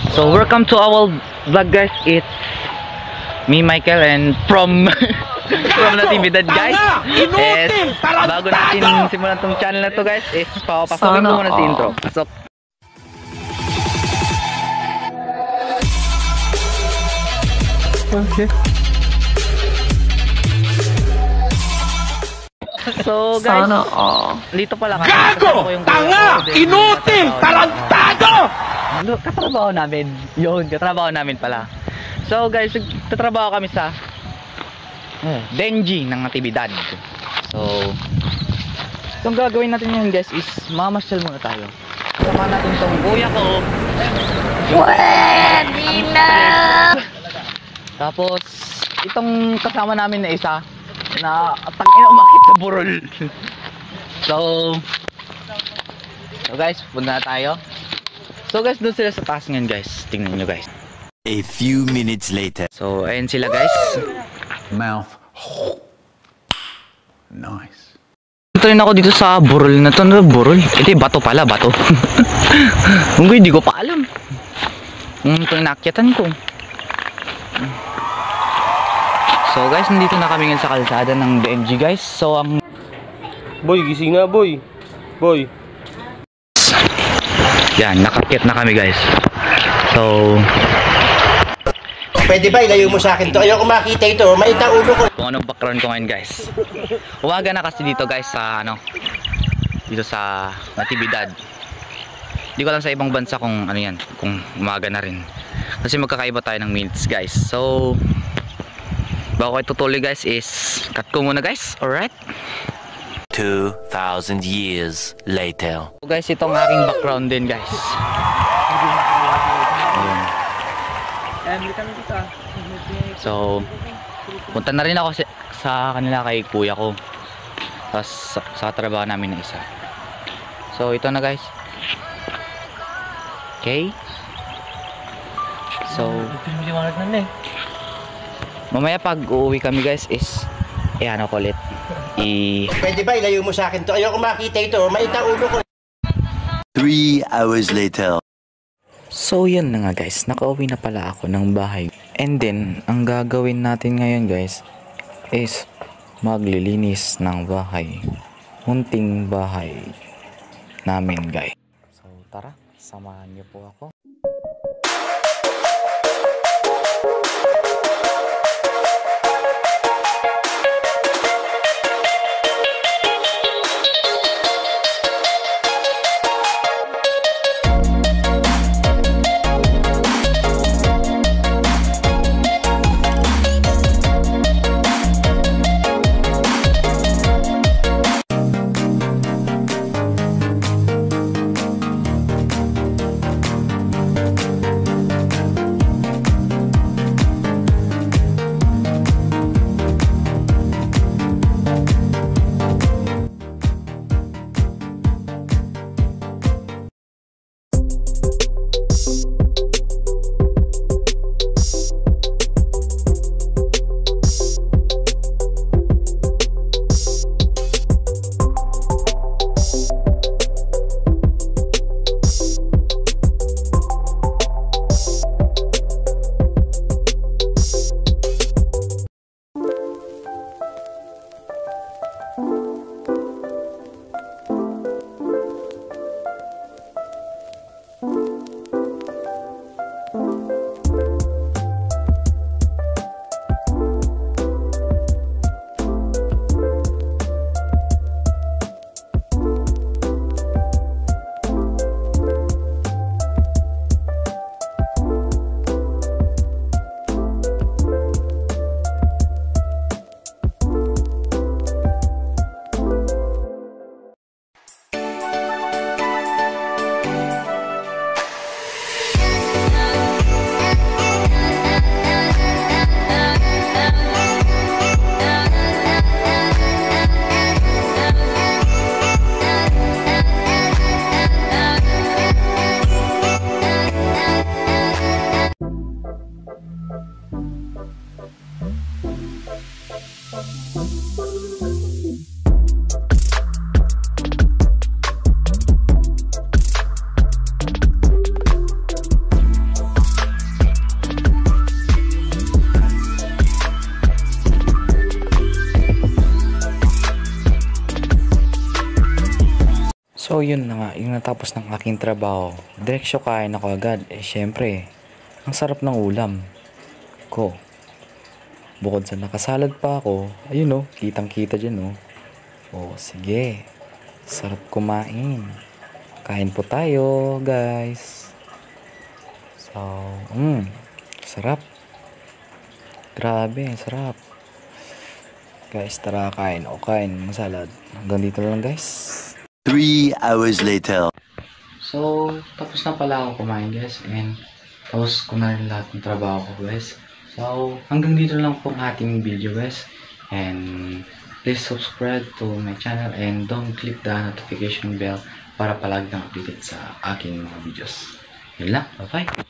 So welcome to our vlog guys. It's me, Michael, and from Natividad guys. Yes, bago natin simulan tong channel na to guys, is papasokin ko muna si intro. Pasok. Okay. So guys, dito pala kasi gago! Tanga! Inutil! Tarantado! Katrabaho namin. Yun, katrabaho namin pala. So guys, tatrabaho kami sa Denji ng Natividad. So itong gagawin natin ngayon guys is mamasyal muna tayo. Kasama natin itong kuya ko. Pwede na! Tapos itong kasama namin na isa na tangina umakit sa burol. So guys, punta na tayo. So guys, doon sila sa taas ngayon guys. Tingnan nyo guys. A few minutes later. So ayun sila guys. Mouth. Nice. Ito rin ako dito sa burol na to. Ano burol? Ito bato pala, bato. Hindi ko pa alam. Ito yung naakyatan ko. So guys, nandito na kami ngayon sa kalsada ng DMG guys. So ang Boy, gising nga boy. Boy. yan, nakakyat na kami guys. So Pwede ba ilayo mo sa akin to? Ayoko makita ito. Maita ulo ko. kung anong background ko ngayon guys. Umaga na kasi dito guys sa dito sa Natividad. Hindi ko alam sa ibang bansa kung ano yan, kung umaga na rin. Kasi magkakaiba tayo ng minutes guys. So bago ko itutuloy guys is cut ko muna guys. Alright? 2,000 years later. So guys, itong aking background din guys. So punta na rin ako sa kanila kay kuya ko. Tapos sa trabaho namin na isa. So ito na guys. Okay. So mamaya pag uuwi kami guys is ano ko ulit. Pwede ba ilayo mo sa akin to? Ayoko makita ito. Maita ulo ko. 3 hours later. So yan na nga guys, nakauwi na pala ako ng bahay. And then, ang gagawin natin ngayon guys is maglilinis ng bahay. Munting bahay namin guys. So tara, samahan niyo po ako. So yun na nga, yung natapos ng aking trabaho. Diretsyo kain ako agad. Syempre, ang sarap ng ulam ko. Bukod sa nakasalad pa ako, ayun kitang kita dyan sige. Sarap kumain. Kain po tayo, guys. So, sarap. Grabe, sarap. Guys, tara kain. Kain ng salad. Hanggang dito lang, guys. 3 hours later. So, tapos na pala ako kumain, guys. And, tapos ko na rin lahat ng trabaho ko, guys. So, hanggang dito lang po ang ating video, guys. And, please subscribe to my channel and don't click the notification bell para palagi kang updated sa aking mga videos. Yun lang. Bye-bye.